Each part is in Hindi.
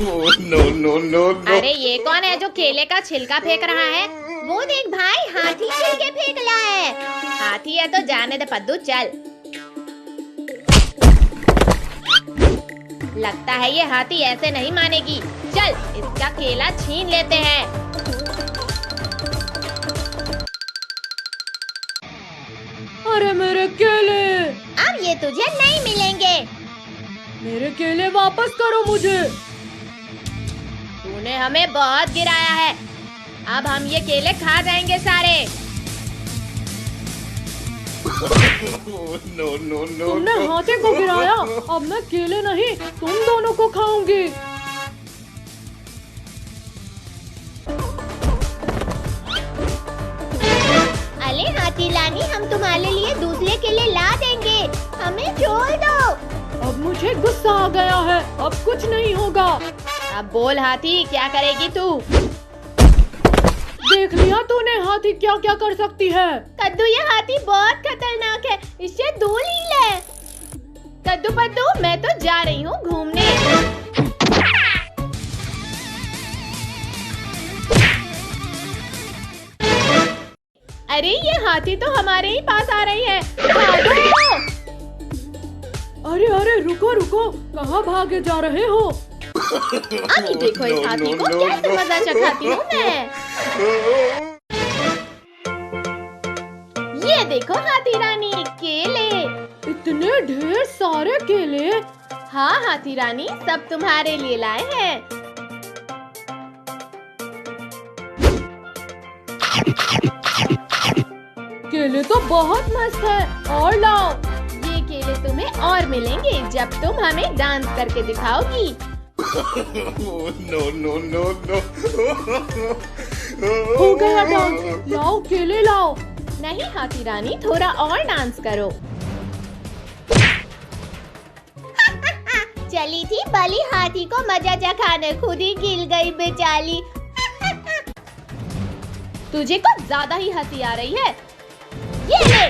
No no no. अरे ये कौन है जो केले का छिलका फेंक रहा है? वो देख भाई, हाथी छिलके फेंक रहा है। हाथी है तो जाने दे पद्दू, चल। लगता है ये हाथी ऐसे नहीं मानेगी। चल इसका केला छीन लेते हैं। अरे मेरे केले! अब ये तुझे नहीं मिलेंगे। मेरे केले वापस करो मुझे। तूने हमें बहुत गिराया है, अब हम ये केले खा जाएंगे सारे। No no no. तुमने हाथी को गिराया, अब मैं केले नहीं तुम दोनों को खाऊंगी। अरे हाथी रानी, हम तुम्हारे लिए दूसरे केले ला देंगे, हमें छोड़ दो। अब मुझे गुस्सा आ गया है, अब कुछ नहीं होगा। अब बोल हाथी, क्या करेगी तू? देख लिया तूने हाथी क्या क्या कर सकती है। कद्दू, ये हाथी बहुत खतरनाक है, इससे दूर ही ले। कद्दू पद्दू, मैं तो जा रही हूँ घूमने। अरे ये हाथी तो हमारे ही पास आ रही है, भागो! अरे अरे रुको रुको, कहाँ भागे जा रहे हो? अभी देखो इस हाथी को कैसे मजा चखाती हूँ मैं। ये देखो हाथी रानी, केले। इतने ढेर सारे केले? हाँ हाथी रानी, सब तुम्हारे लिए लाए हैं। केले तो बहुत मस्त है, और लाओ। ये केले तुम्हें और मिलेंगे जब तुम हमें डांस करके दिखाओगी। No no no no. हो गया डांस, लाओ केले लाओ। नहीं हाथी रानी, थोड़ा और डांस करो। चली थी बली हाथी को मजा चखाने, खुद ही गिर गई बेचारी। तुझे कुछ ज्यादा ही हंसी आ रही है। ये ले।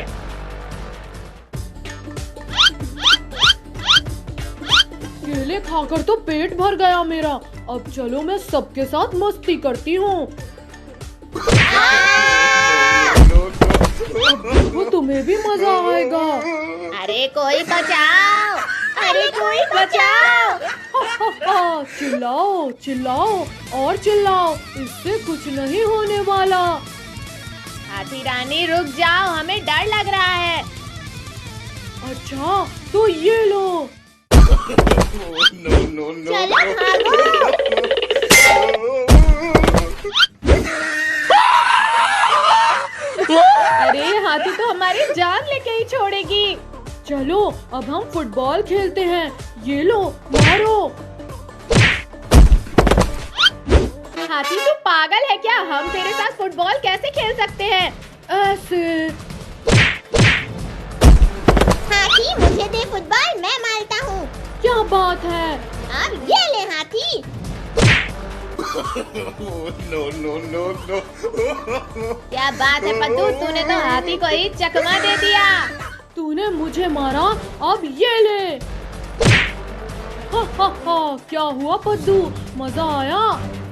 केले खाकर तो पेट भर गया मेरा, अब चलो मैं सबके साथ मस्ती करती हूँ। वो तुम्हें भी मजा आएगा। अरे कोई बचाओ, अरे कोई बचाओ। चिल्लाओ चिल्लाओ और चिल्लाओ, इससे कुछ नहीं होने वाला। हाथी रानी रुक जाओ, हमें डर लग रहा है। अच्छा तो ये लो। No no no. चलो भागो। अरे हाथी तो हमारी जान लेके ही छोड़ेगी। चलो अब हम फुटबॉल खेलते हैं, ये लो मारो। हाथी तू पागल है क्या? हम तेरे साथ फुटबॉल कैसे खेल सकते हैं? ऐसे। हाथी मुझे दे फुटबॉल, मैं मारता हूँ। क्या बात है? अब ये ले हाथी। No no no no. क्या बात है पद्दू, तूने तो हाथी को ही चकमा दे दिया। तूने मुझे मारा, अब ये ले। हा हा हा, क्या हुआ पद्दू, मजा आया?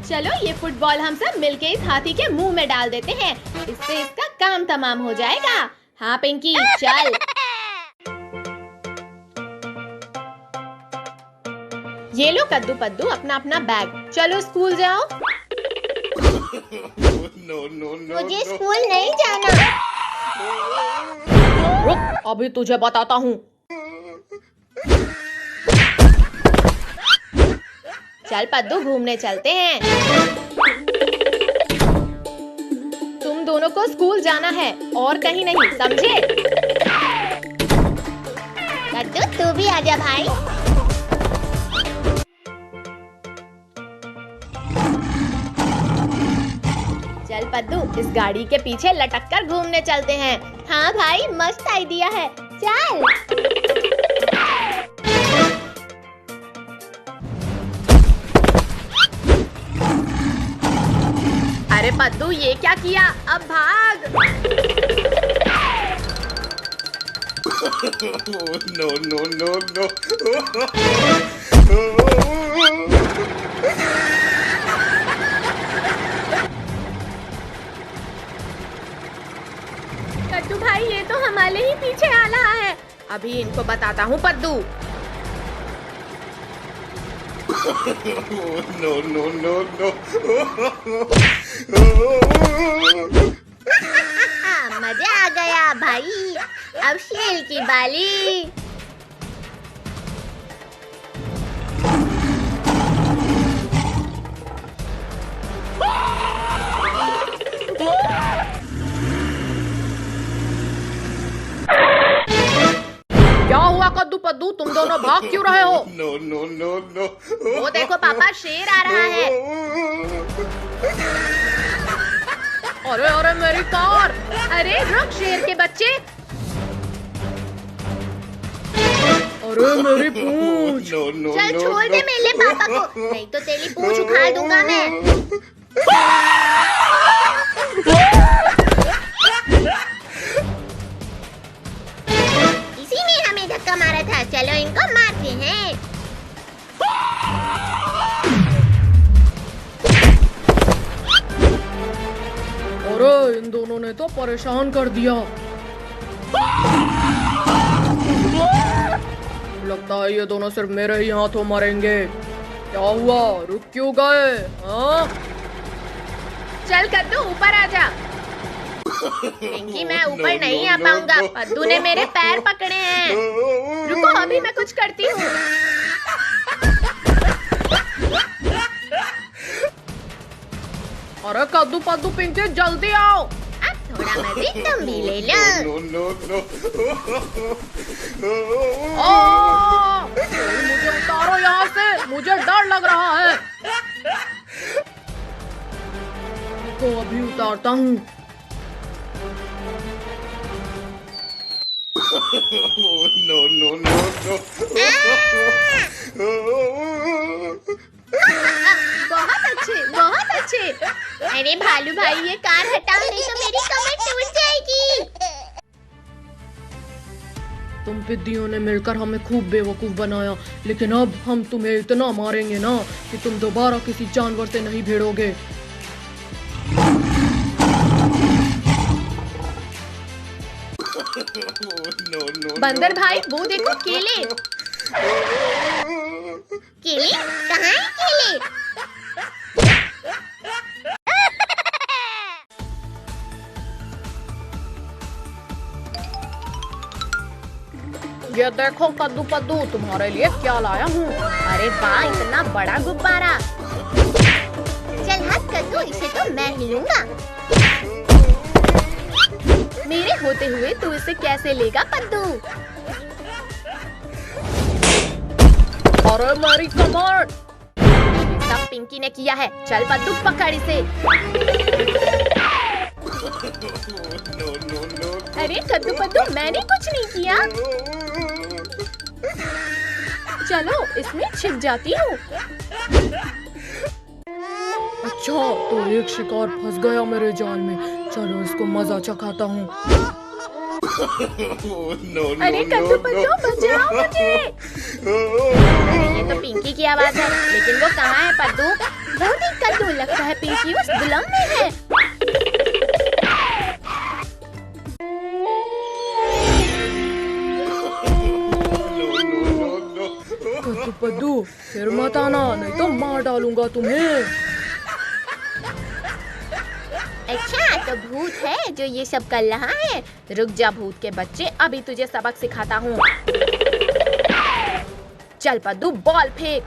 चलो ये फुटबॉल हम सब मिलके इस हाथी के मुंह में डाल देते हैं, इससे इसका काम तमाम हो जाएगा। हाँ पिंकी चल। ये लो कद्दू पद्दू अपना अपना बैग, चलो स्कूल जाओ। No no no. मुझे स्कूल नहीं जाना। रुक, अभी तुझे बताता हूँ। चल पद्दू घूमने चलते हैं। तुम दोनों को स्कूल जाना है और कहीं नहीं, समझे? कद्दू तू भी आजा भाई। चल पद्दू इस गाड़ी के पीछे लटक कर घूमने चलते हैं। हाँ भाई मस्त आइडिया है, चल। अरे पद्दू ये क्या किया, अब भाग। No no no no. कद्दू भाई, ये तो हमारे ही पीछे आ रहा है। अभी इनको बताता हूँ पद्दू। No, no, no, no. मजा आ गया भाई। अब शेर की बाली। क्या हुआ कद्दू पद्दू, तुम दोनों भाग क्यों रहे हो? No, no, no, no. वो देखो पापा, शेर आ रहा है। अरे अरे मेरी कार! अरे रुक शेर के बच्चे। अरे मेरी पूंछ! No, no, चल no, छोड़ दे मेरे पापा को, नहीं तो तेरी पूंछ उखाड़ दूंगा मैं। इसी ने हमें धक्का मारा था। चलो इनको मारते हैं। अरे इन दोनों ने तो परेशान कर दिया। लगता है ये दोनों सिर्फ मेरे ही हाथों मरेंगे। क्या हुआ, रुक क्यों गए? हाँ? चल कद्दू ऊपर आ जा। पिंकी, मैं ऊपर नहीं आ पाऊंगा। पद्दू ने मेरे पैर पकड़े हैं। रुको, अभी मैं कुछ करती हूँ। अरे कद्दू पद्दू पिंकी जल्दी आओ। अब थोड़ा मजे तुम भी ले लो। no, no, no. मुझे उतारो यहाँ से, मुझे डर लग रहा है। तो अभी उतारता हूँ। No, no, no, no. बहुत अच्छे, बहुत अच्छे। अरे भालू भाई, ये कार हटाओ, नहीं तो मेरी कमर टूट जाएगी। तुम पिद्दियों ने मिलकर हमें खूब बेवकूफ बनाया, लेकिन अब हम तुम्हें इतना मारेंगे ना कि तुम दोबारा किसी जानवर से नहीं भिड़ोगे। No, no, बंदर भाई, वो देखो केले। केले कहाँ है केले? ये देखो कद्दू पद्दू, तुम्हारे लिए क्या लाया हूँ। अरे वाह, इतना बड़ा गुब्बारा। चल हट कद्दू, इसे तो मैं ही लूंगा। मेरे होते हुए तू इसे कैसे लेगा पद्दू? अरे मेरी कमर! ये सब पिंकी ने किया है। चल पद्दू पकड़ इसे। no, no, no. अरे कद्दू पद्दू, मैंने कुछ नहीं किया। चलो इसमें छिप जाती हूँ। अच्छा, तो एक शिकार फंस गया मेरे जाल में। चलो इसको मजा चखाता हूँ। No, अरे no, कद्दू no, पद्दू, बचाओ मुझे। ये तो पिंकी की आवाज है, लेकिन वो कहाँ है पद्दू? वो देख कद्दू, लगता है पिंकी उस दुलम में है। कद्दू पद्दू, फिर मत आना, नहीं तो मार डालूंगा तुम्हें। अच्छा, तो भूत है जो ये सब कर रहा है। रुक जा भूत के बच्चे, अभी तुझे सबक सिखाता हूँ। चल पद्दू, बॉल फेंक।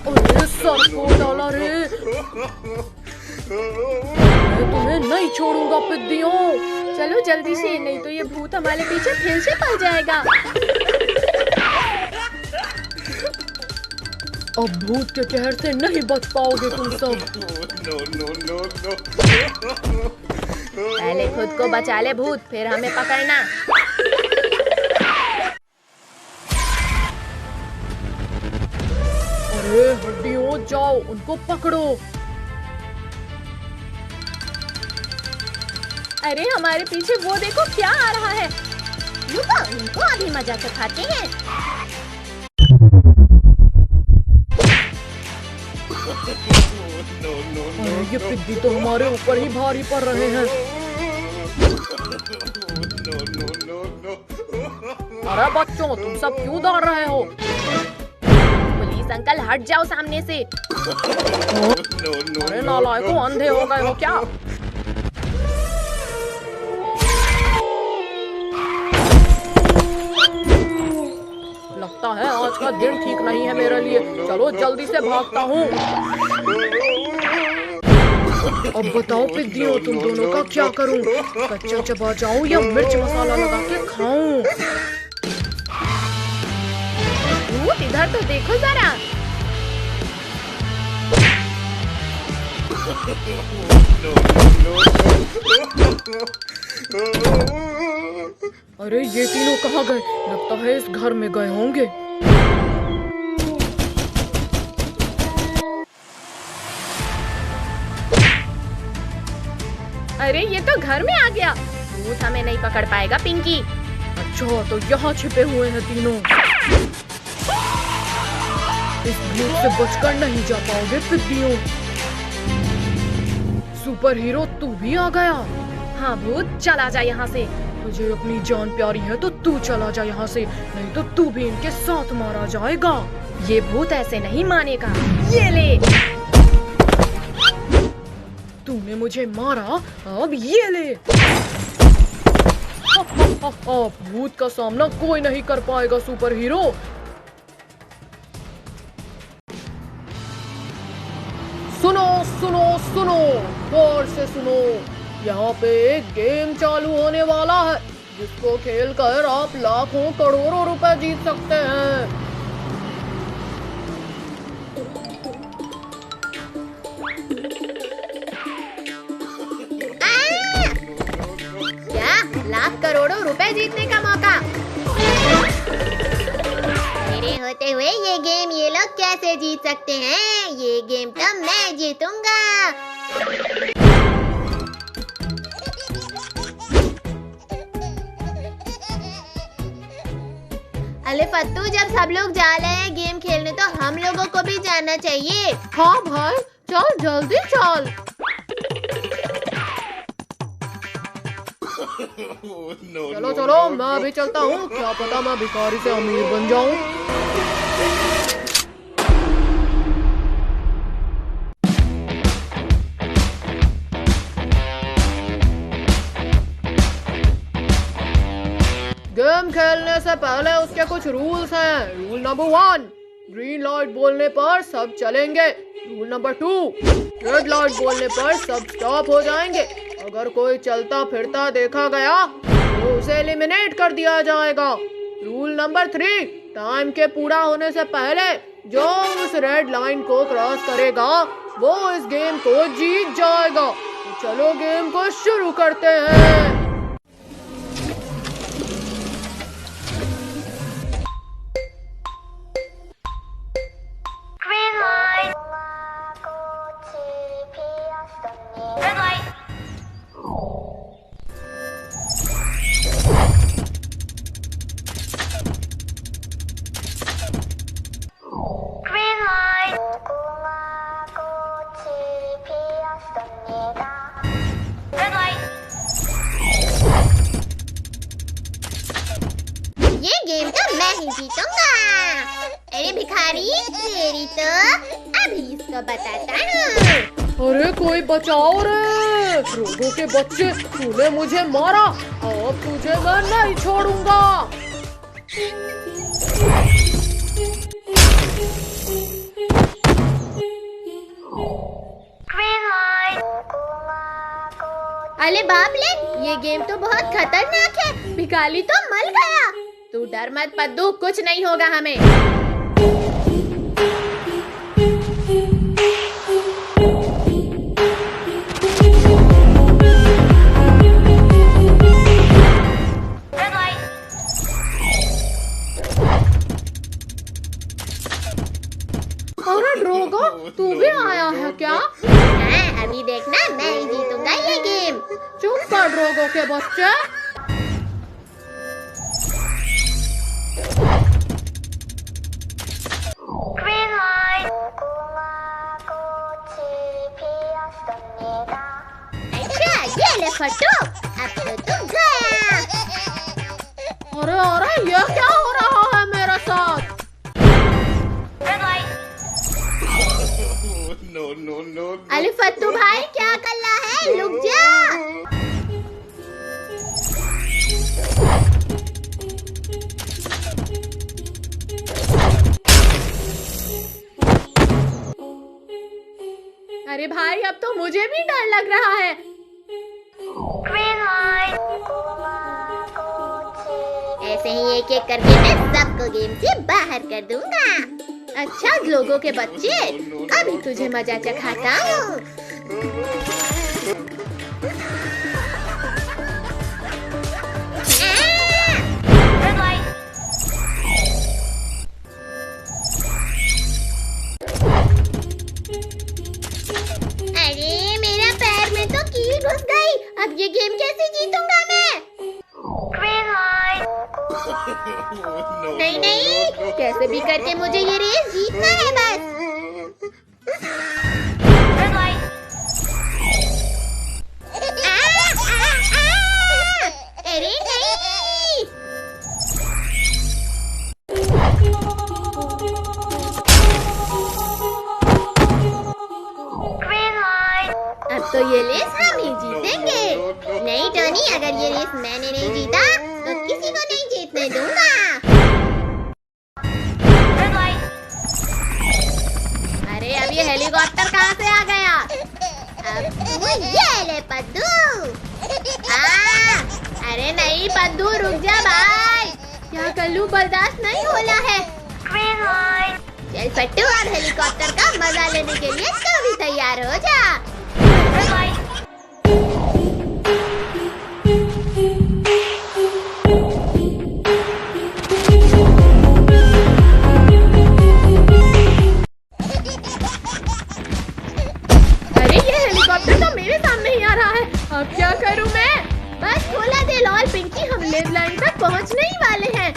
अरे सर को डाला रे। मैं तुम्हें नहीं छोड़ूंगा पिद्दियों। चलो जल्दी से, नहीं तो ये भूत हमारे पीछे फिर से पड़ जाएगा। अब भूत के कहर से नहीं बच पाओगे तुम सब। No, no, no, no. पहले खुद को बचा ले भूत, फिर हमें पकड़ना। अरे हड्डियों, जाओ उनको पकड़ो। अरे हमारे पीछे वो देखो क्या आ रहा है। रुको, इनको अभी मजा सिखाते हैं। अरे ये पिद्दी तो हमारे ऊपर ही भारी पड़ रहे हैं। अरे बच्चों, तुम सब क्यों दौड़ रहे हो? पुलिस अंकल हट जाओ सामने से। अरे नालायकों, अंधे हो गए हो क्या? लगता है आज का दिन ठीक नहीं है मेरे लिए। चलो जल्दी से भागता हूँ। अब बताओ पिद्दियों, तुम दोनों का क्या करूं? कच्चा चबा जाऊं या मिर्च मसाला लगा के खाऊं? इधर तो देखो जरा। अरे ये तीनों कहाँ गए? लगता है इस घर में गए होंगे। अरे ये तो घर में आ गया। भूत हमें नहीं पकड़ पाएगा पिंकी। अच्छा, तो यहाँ छिपे हुए हैं तीनों। इस भूत से बचकर नहीं जा पाओगे पिद्दियों। सुपर हीरो, तू भी आ गया? हाँ भूत, चला जा यहाँ से। तुझे अपनी जान प्यारी है तो तू चला जा यहाँ से, नहीं तो तू भी इनके साथ मारा जाएगा। ये भूत ऐसे नहीं मानेगा। ये ले। तूने मुझे मारा, अब ये ले। भूत का सामना कोई नहीं कर पाएगा सुपर हीरो। सुनो सुनो सुनो, गौर से सुनो। यहाँ पे एक गेम चालू होने वाला है जिसको खेलकर आप लाखों करोड़ों रुपए जीत सकते हैं। क्या? लाख करोड़ों रुपए जीतने का मौका? मेरे होते हुए ये गेम ये लोग कैसे जीत सकते हैं? ये गेम तो मैं जीतूंगा। अरे फत्तू, जब सब लोग जा रहे हैं गेम खेलने तो हम लोगों को भी जाना चाहिए। हाँ भाई, चल जल्दी चल। चलो चलो, मैं भी चलता हूँ। क्या पता मैं भिखारी से अमीर बन जाऊँ। गेम खेलने से पहले उसके कुछ रूल्स हैं। रूल नंबर 1, ग्रीन लाइट बोलने पर सब चलेंगे। रूल नंबर 2, रेड लाइट बोलने पर सब स्टॉप हो जाएंगे। अगर कोई चलता फिरता देखा गया तो उसे एलिमिनेट कर दिया जाएगा। रूल नंबर 3, टाइम के पूरा होने से पहले जो उस रेड लाइन को क्रॉस करेगा वो इस गेम को जीत जाएगा। तो चलो गेम को शुरू करते हैं। गेम तो मैं ही जीतूंगा। अरे भिखारी, तेरी तो अभी इसको बताता हूँ। अरे कोई बचाओ रे, रोगों के बच्चे, तूने मुझे मारा, अब तुझे मैं नहीं छोड़ूंगा। अरे बाप ले, ये गेम तो बहुत खतरनाक है। भिखारी तो मर गया। तू डर मत पद्दू, कुछ नहीं होगा हमें। अरे ड्रोगो, तू भी आया है क्या? हाँ, अभी देखना मैं ही जीतूंगा ये गेम। चुप कर रोगों के बच्चे। अच्छा ये ले फट्टू, अब तो तुम गया। अरे अरे ये क्या हो रहा है मेरे साथ? No, no, no, no. Ali फट्टू भाई क्या कर रहा है, रुक जा। अरे भाई अब तो मुझे भी डर लग रहा है। ऐसे ही एक एक करके मैं सबको गेम से बाहर कर दूंगा। अच्छा लोगों के बच्चे, अभी तुझे मजा चखाता हूँ। अरे मेरा पैर में तो कील घुस गई, अब ये गेम कैसे जीतूंगा मैं? नहीं नहीं, कैसे भी करके मुझे ये रेस जीतना है बस। अरे नहीं, अब तो ये रेस हम ही जीतेंगे। नहीं टोनी, अगर ये रेस मैंने नहीं जीता तो किसी को नहीं जीतने दूंगा। अरे अब ये हेलीकॉप्टर कहाँ से आ गया? अब तू ये ले पद्दू। अरे नहीं पद्दू, रुक जा भाई, क्या कर लूं, बर्दाश्त नहीं हो रहा है। चल फट्टू, और हेलीकॉप्टर का मजा लेने के लिए तू भी तैयार हो जा। अब क्या करूं मैं? बस खोला दे लॉल पिंकी, हम लिव लाइन तक पहुंचने ही वाले हैं।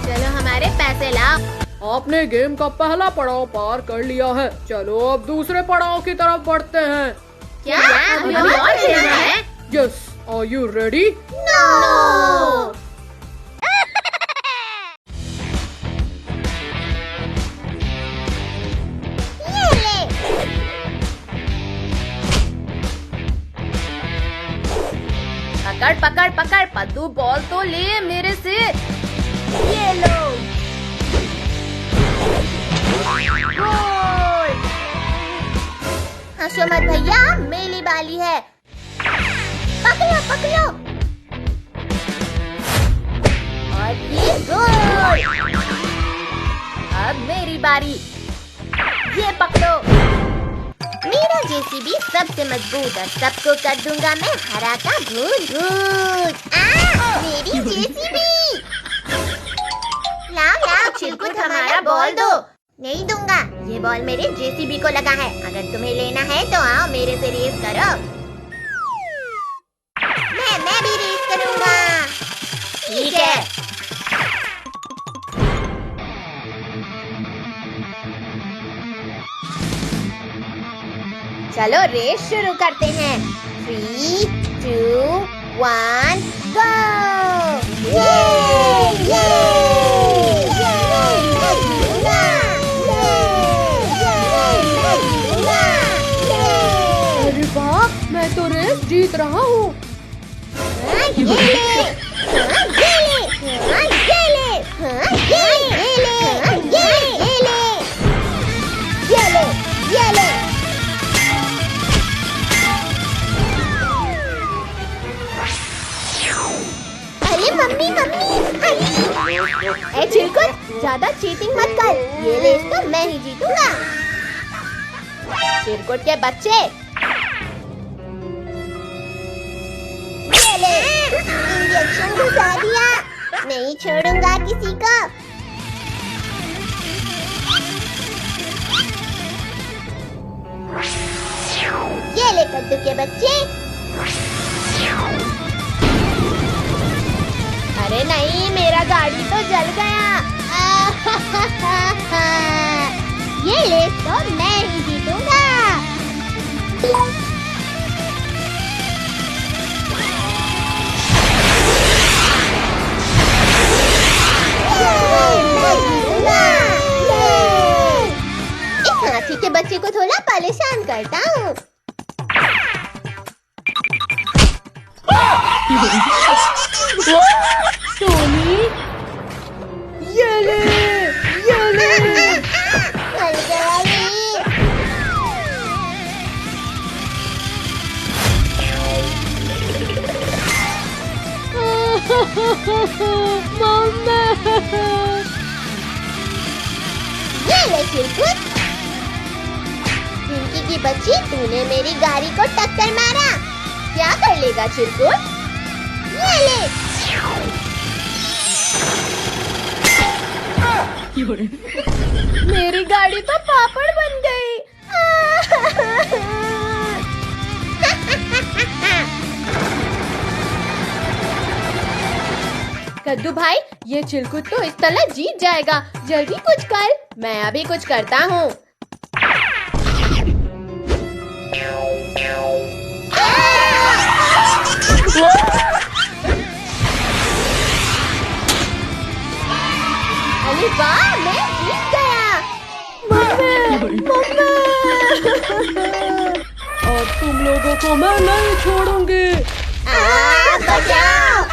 चलो हमारे पैसे लाओ। आपने गेम का पहला पड़ाव पार कर लिया है, चलो अब दूसरे पड़ाव की तरफ बढ़ते हैं। क्या अभी और खेलना है? Yes, are you ready? No. पकड़ पकड़ पकड़ पद्दू, बॉल तो ले मेरे से। ये लो। हंसो मत भैया, मेरी बाली है। पकड़ो पकड़ो। और ये गोल। अब मेरी बारी, ये पकड़ो। मेरा जेसीबी सबसे मजबूत है, सबको कर दूंगा मैं हरा का भूत भूत। मेरी जेसीबी। लाओ लाओ चिलकुट, हमारा बॉल दो। नहीं दूंगा, ये बॉल मेरे जेसीबी को लगा है। अगर तुम्हें लेना है तो आओ मेरे से रेस करो। मैं भी रेस करूंगा। ठीक है। चलो रेस शुरू करते हैं। 3, 2, 1 गो। अरे वाह, मैं तो रेस जीत रहा हूँ। अरे मम्मी मम्मी, ए चिलकुट, ज्यादा चीटिंग मत कर। चल, ये रेस तो मैं ही जीतूंगा। चिरकुट के बच्चे, ये ले, इंजेक्शन घुसा दिया। नहीं छोड़ूंगा किसी को। ये ले कद्दू के बच्चे। अरे नहीं, मेरा गाड़ी तो जल गया। ये रेस तो मैं ही जीतूंगा। इस हाथी के बच्चे को थोड़ा परेशान करता हूँ। टोनी, ये ले, ये ले। मर गया ये। मम्मा। ये ले चिरकुट। चिंकी की बच्ची, तूने मेरी गाड़ी को टक्कर मारा। क्या कर लेगा चिरकुट? ये ले। मेरी गाड़ी तो पापड़ बन गई। कद्दू भाई, ये चिरकुट तो इस तरह जीत जाएगा। जल्दी कुछ कर, मैं अभी कुछ करता हूँ। अरे वाह, मैं जीत गया। अब तुम लोगों को मैं नहीं छोड़ूंगी। बचाओ।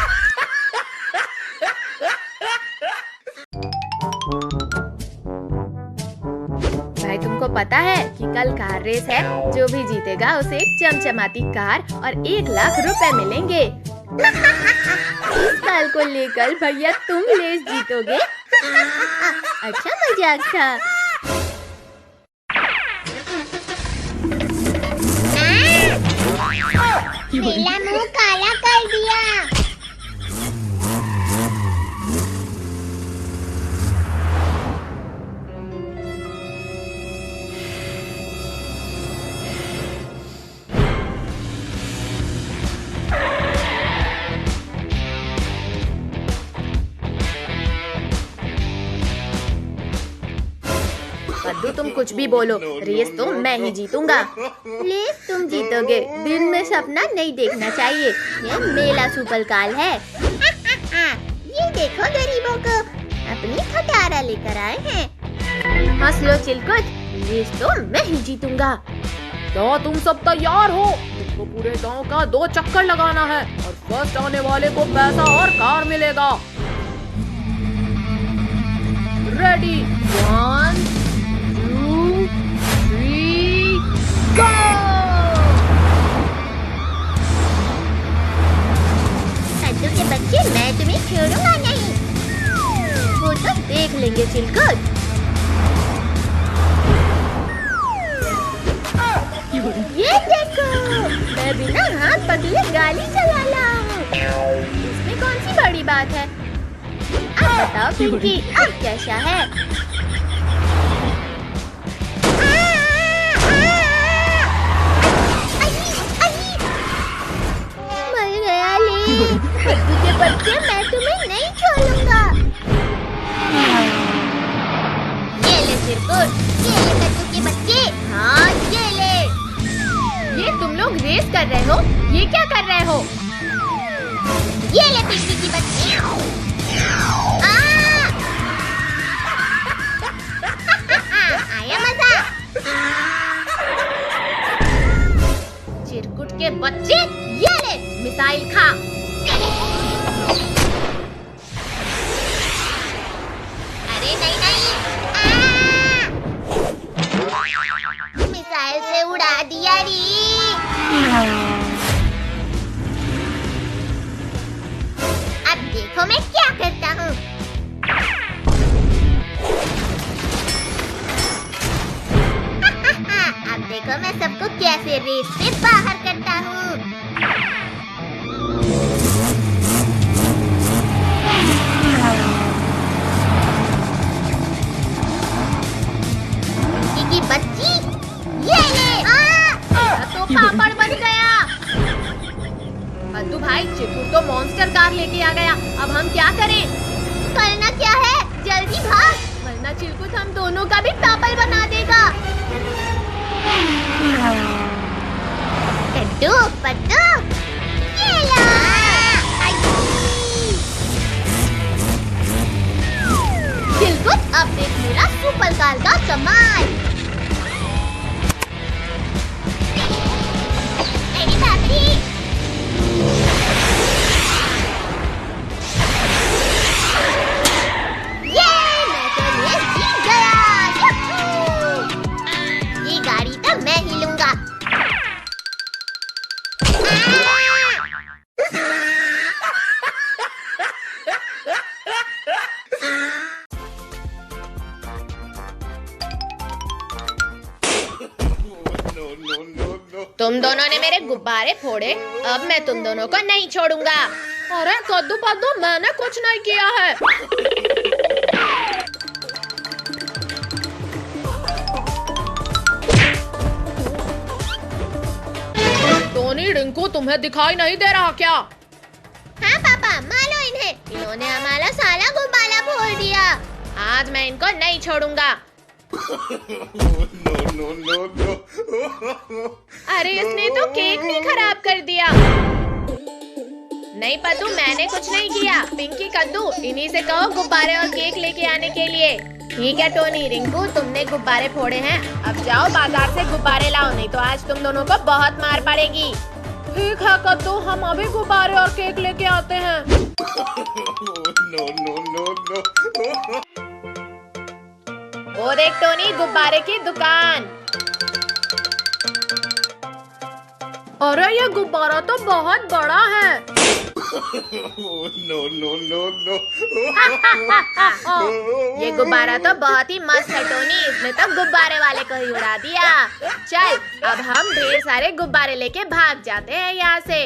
भाई, तुमको पता है कि कल कार रेस है। जो भी जीतेगा उसे एक चमचमाती कार और 1 लाख रुपए मिलेंगे। इस साल को लेकर भैया तुम रेस जीतोगे। अच्छा मजाक था। मेरा मुंह काला कर दिया। कद्दू, तुम कुछ भी बोलो, रेस तो मैं ही जीतूंगा। रेस तुम जीतोगे। दिन में सपना नहीं देखना चाहिए। ये मेला सुपर काल है। ये देखो गरीबों को, अपनी खटारा लेकर आए हैं। हंस लो चिलकुट, रेस तो मैं ही जीतूंगा। क्या तुम सब तैयार हो? तुमको पूरे गांव का 2 चक्कर लगाना है और फर्स्ट आने वाले को पैसा और कार मिलेगा। रेडी, 1, 2, 3, गो! कद्दू के बच्चे, मैं तुम्हें छोड़ूंगा नहीं। वो तो देख लेंगे चिलकुट। ये देखो, मैं बिना हाथ पकड़े गाड़ी चला रहा हूँ। इसमें कौन सी बड़ी बात है? अब बताओ पिंकी, अब कैसा है? मर गया ले। कद्दू के बच्चे, मैं तुम्हें नहीं छोड़ूंगा। ये ले चिरकुट, ये ले कद्दू के बच्चे। हाँ ये ले। ये तुम लोग रेस कर रहे हो? ये क्या कर रहे हो? ये ले पिंकी की बच्ची। आया मजा। चिरकुट के बच्चे, ये ले मिसाइल खा। अरे नहीं नहीं। मिसाइल से उड़ा दिया री। अब देखो मैं क्या करता हूँ। देखो मैं सबको कैसे रेस से बाहर करता हूँ। की बच्ची ये ले। तो पापड़ बन गया। पद्दू भाई, चिकू तो मॉन्स्टर कार लेके आ गया। अब हम क्या करें? करना क्या है, जल्दी भाग, वरना चिलकुट हम दोनों का भी पापड़ बना देगा। कद्दू पद्दू ये लो। चिलकुट, अब देख मेरा सुपर कार का कमाल। मेरी भाभी। ये मैं तो ये जीत गया। ये गाड़ी तो मैं ही लूंगा। तुम दोनों ने मेरे गुब्बारे फोड़े, अब मैं तुम दोनों को नहीं छोड़ूंगा। अरे कद्दू पद्दू, मैंने कुछ नहीं किया है। टोनी, रिंकू, तुम्हें दिखाई नहीं दे रहा क्या? हाँ पापा, मारो इन्हें, इन्होंने हमारा सारा गुब्बारा फोड़ दिया। आज मैं इनको नहीं छोड़ूंगा। अरे इसने तो केक भी खराब कर दिया। नहीं पद्दू, मैंने कुछ नहीं किया। पिंकी, कद्दू, इन्हीं से कहो गुब्बारे और केक लेके आने के लिए। ठीक है टोनी, रिंकू, तुमने गुब्बारे फोड़े हैं, अब जाओ बाजार से गुब्बारे लाओ, नहीं तो आज तुम दोनों को बहुत मार पड़ेगी। ठीक है कद्दू, हम अभी गुब्बारे और केक लेके आते हैं। वो देख टोनी, गुब्बारे की दुकान। अरे ये गुब्बारा तो बहुत बड़ा है। ये गुब्बारा तो बहुत ही मस्त है टोनी, इसने तो गुब्बारे वाले को ही उड़ा दिया। चल, अब हम ढेर सारे गुब्बारे लेके भाग जाते हैं यहाँ से।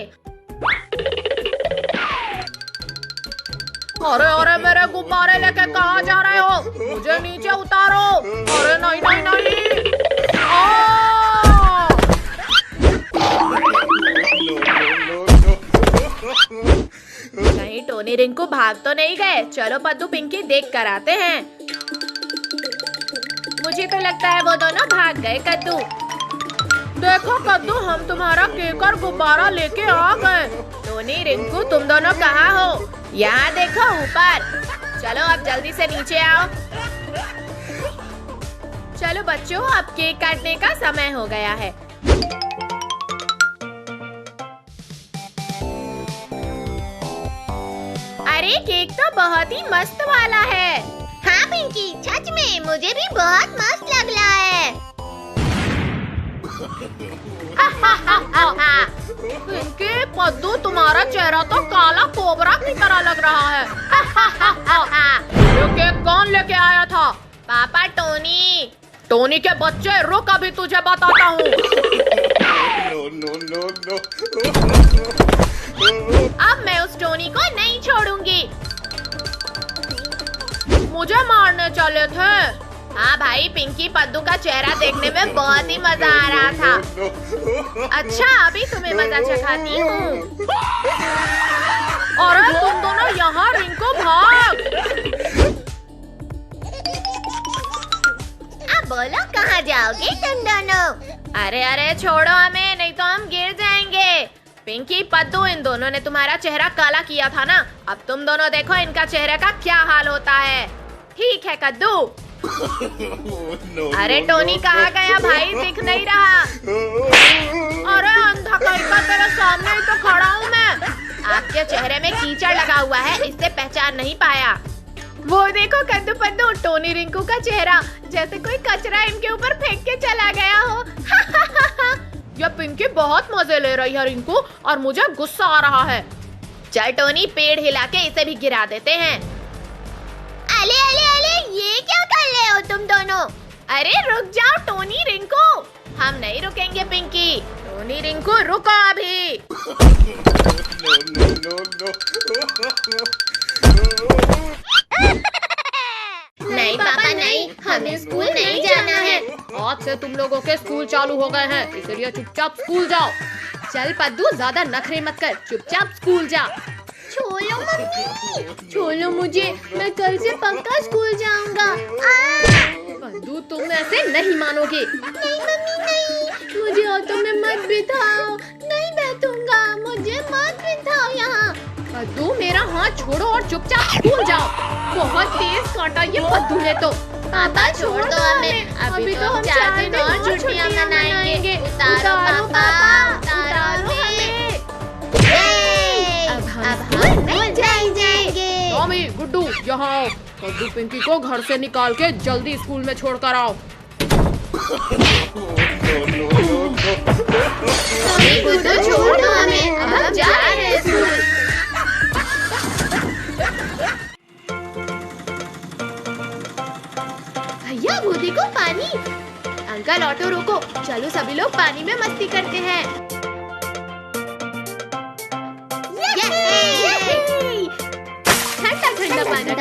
अरे अरे, मेरे गुब्बारे लेके कहाँ जा रहे हो? मुझे नीचे उतारो। अरे नहीं नहीं नहीं। नहीं टोनी, रिंकू भाग तो नहीं गए। चलो पद्दू, पिंकी, देख कर आते हैं। मुझे तो लगता है वो दोनों भाग गए। कद्दू, देखो कद्दू, हम तुम्हारा केक और गुब्बारा लेके आ गए। टोनी, रिंकू, तुम दोनों कहाँ हो? यहाँ देखो ऊपर। चलो अब जल्दी से नीचे आओ। चलो बच्चों, अब केक काटने का समय हो गया है। अरे केक तो बहुत ही मस्त वाला है। हाँ पिंकी, सच में मुझे भी बहुत मस्त लग रहा है। पिंकी, पद्दू, तुम्हारा चेहरा तो काला कोबरा की तरह लग रहा है। ये केक कौन लेके आया था? पापा टोनी। टोनी के बच्चे, रुक, अभी तुझे बताता हूँ। अब मैं उस टोनी को नहीं छोड़ूंगी। मुझे मारने चले थे। हाँ भाई, पिंकी, पद्दू का चेहरा देखने में बहुत ही मजा आ रहा था। अच्छा, अभी तुम्हें मजा चखाती हूँ। अरे तुम दोनों यहाँ, रिंकू भाग। अब बोलो कहाँ जाओगे तुम दोनों? अरे अरे, छोड़ो हमें, नहीं तो हम गिर जाएंगे। पिंकी, पद्दू, इन दोनों ने तुम्हारा चेहरा काला किया था ना, अब तुम दोनों देखो इनका चेहरे का क्या हाल होता है। ठीक है कद्दू। अरे टोनी कहाँ गया भाई, दिख नहीं रहा। अरे अंधा कहीं का, तेरे सामने ही तो खड़ा हूँ मैं। आपके चेहरे में कीचड़ लगा हुआ है, इससे पहचान नहीं पाया। वो देखो कद्दू पद्दू, टोनी रिंकू का चेहरा जैसे कोई कचरा इनके ऊपर फेंक के चला गया हो। ये पिंकी बहुत मजे ले रही है रिंकू, और मुझे गुस्सा आ रहा है। चल टोनी, पेड़ हिला के इसे भी गिरा देते हैं। अले अले अले, ये क्या कर रहे हो तुम दोनों? अरे रुक जाओ टोनी, रिंकू। हम नहीं रुकेंगे पिंकी। टोनी रिंकू रुको अभी। नहीं पापा नहीं, हमें स्कूल नहीं जाना है। आज से तुम लोगों के स्कूल चालू हो गए हैं, इसलिए चुपचाप स्कूल जाओ। चल पद्दू, ज्यादा नखरे मत कर, चुपचाप स्कूल जा। छोड़ो मम्मी। छोड़ो मुझे, मैं कल से पक्का स्कूल जाऊंगा। पद्दू तुम ऐसे नहीं मानोगे। नहीं मम्मी नहीं। मुझे ऑटो में मत बिठाओ। नहीं बैठूंगा, मुझे मत बिठाओ यहाँ। पद्दू मेरा हाथ छोड़ो और चुपचाप स्कूल जाओ। बहुत तेज काटा ये पद्दू ने तो। पापा छोड़ दो हमें, अभी तो हम 4 दिन और छुट्टियां मनाएंगे। उतारो पापा, उतारो हमें। अब हम नहीं जाएंगे। टॉमी, गुड्डू यहाँ आओ। पद्दू पिंकी को घर से निकाल के जल्दी स्कूल में छोड़ कर आओ। गुड्डू छोड़ दो हमें, अब हम जा रहे हैं स्कूल। भैया वो देखो पानी। अंकल ऑटो रोको, चलो सभी लोग पानी में मस्ती करते हैं। ठंडा ठंडा पानी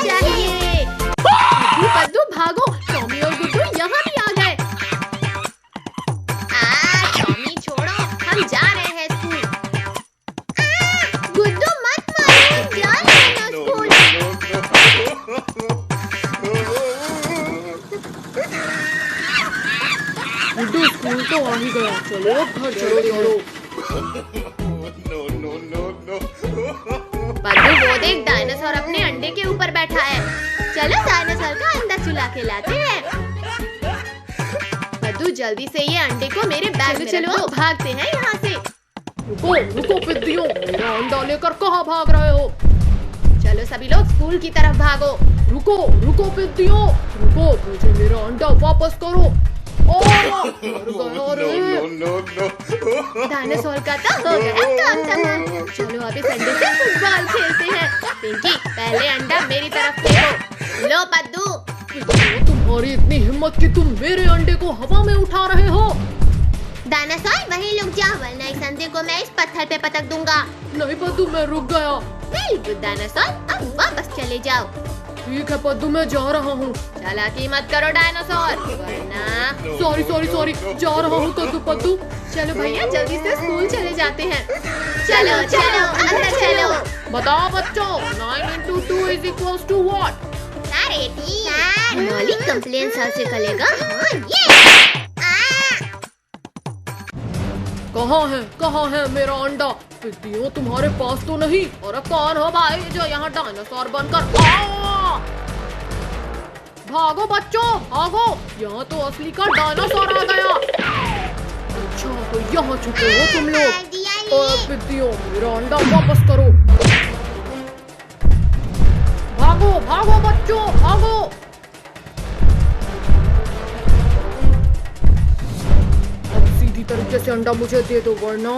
चाहिए। पद्दू भागो, टॉमी और गुड्डू यहाँ भी आ गए। टॉमी छोड़ो, हम जा रहे हैं स्कूल। गुड्डू मत मारो, जा रहे हैं स्कूल। गुड्डू स्कूल तो आ ही गया, चलो घर चलो चलो। पद्दू वो देख, डायनासोर अपने अंडे के ऊपर बैठा है। चलो डायनासोर का अंडा चुला के लाते हैं। पद्दू जल्दी से ये अंडे को मेरे बैग में चलो भागते हैं यहाँ से। रुको रुको पिद्दियों, मेरा अंडा लेकर कहाँ भाग रहे हो? चलो सभी लोग स्कूल की तरफ भागो। रुको रुको पिद्दियों, रुको, मुझे मेरा अंडा वापस करो। डायनासोर का तो हो गया काम तमाम। चलो अभी संडे से फुटबॉल खेलते हैं। पिंकी पहले अंडा मेरी तरफ फेंको। लो पद्दू। तुम्हारी इतनी हिम्मत कि तुम मेरे अंडे को हवा में उठा रहे हो? डायनासोर वहीं रुक जा, वरना इस अंडे को मैं इस पत्थर पे पटक दूंगा। नहीं पद्दू, मैं रुक गया। वेरी गुड डायनासोर, अब वापस चले जाओ। ठीक है पद्दू, मैं जा रहा हूँ। चालाकी मत करो डायनासोर, वरना। सॉरी सॉरी सॉरी, जा रहा हूँ कद्दू पद्दू। चलो भैया जल्दी से स्कूल चले जाते हैं। चलो चलो अंदर चलो। बताओ बच्चों, 9 into 2 is equals to what? मौलिक कंप्लेन सर से करेगा। ये कहाँ है मेरा अंडा? पिद्दियों तुम्हारे पास तो नहीं। और कौन हो भाई जो यहाँ डायनासोर बनकर भागो बच्चों भागो, यहाँ तो असली का डायनासोर आ गया। अच्छा तो यहाँ छुपे हो तुम लोग। और पिद्दियों मेरा अंडा वापस करो। भागो भागो बच्चों भागो। अब सीधी तरीके से अंडा मुझे दे दो, वरना।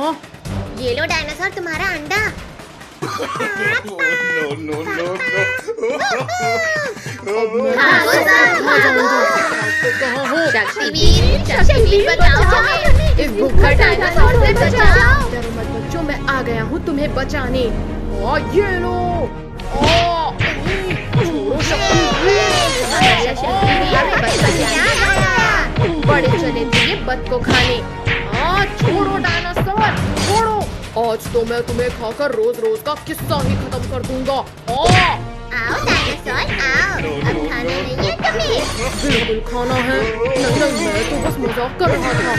ये लो डायनासोर तुम्हारा अंडा। कहाँ हो? शक्तिवीर बचाओ हमें, इस भूखा डायनासोर से बचाओ। डरो मत बच्चों, मैं आ गया हूँ तुम्हें बचाने। ये लो। छोड़ो बड़े चले थे ये बद को खाने। छोड़ो डायनासोर छोड़ो। आज तो मैं तुम्हें खाकर रोज रोज का किस्सा ही खत्म कर दूंगा। आओ डायनासोर आओ, अब खाना नहीं है तुम्हें? बिल्कुल खाना है। नहीं मैं तो बस मजाक कर रहा था।